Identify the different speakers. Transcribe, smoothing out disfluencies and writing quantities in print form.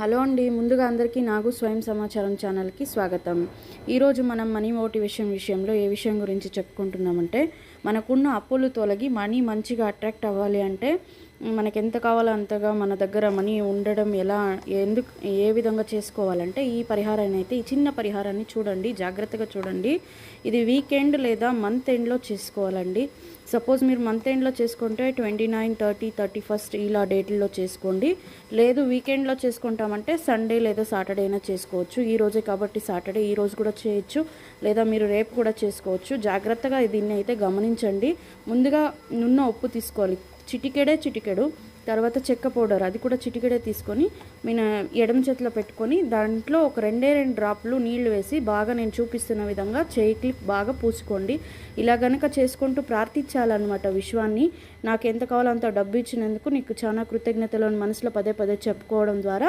Speaker 1: Hello అండి. ముందుగా అందరికీ నాగు స్వయం సమాచారం ఛానల్కి స్వాగతం. ఈరోజు మనం మనీ మోటివేషన్ విషయంలో ఏ విషయం గురించి చెప్పుకుంటున్నామంటే, మనకున్న అప్పులు తొలగి మనీ మంచిగా అట్రాక్ట్ అవ్వాలి అంటే మనకు ఎంత కావాలో అంతగా మన దగ్గర మనీ ఉండడం ఏ విధంగా చేసుకోవాలంటే ఈ పరిహారాన్ని అయితే ఈ చిన్న పరిహారాన్ని చూడండి, జాగ్రత్తగా చూడండి. ఇది వీకెండ్ లేదా మంత్ ఎండ్లో చేసుకోవాలండి. సపోజ్ మీరు మంత్ ఎండ్లో చేసుకుంటే 29, 30, 31 ఇలా డేట్లలో చేసుకోండి. లేదు వీకెండ్లో చేసుకుంటామంటే సండే లేదా సాటర్డే అయినా చేసుకోవచ్చు. ఈ రోజే కాబట్టి సాటర్డే ఈ రోజు కూడా చేయొచ్చు, లేదా మీరు రేపు కూడా చేసుకోవచ్చు. జాగ్రత్తగా దీన్ని అయితే గమనించండి. ముందుగా నున్న ఉప్పు తీసుకోవాలి, చిటికెడు. తర్వాత చెక్క పౌడర్, అది కూడా చిటికెడే తీసుకొని మీ ఎడమ చేతిలో పెట్టుకొని దాంట్లో ఒక 2 డ్రాప్లు నీళ్లు వేసి బాగా నేను చూపిస్తున్న విధంగా చేయికి బాగా పూసుకోండి. ఇలా గనక చేసుకుంటూ ప్రార్థించాలన్నమాట విశ్వాన్ని. నాకు ఎంత కావాలో అంత డబ్బు ఇచ్చినందుకు నీకు చాలా కృతజ్ఞతలను మనసులో పదే పదే చెప్పుకోవడం ద్వారా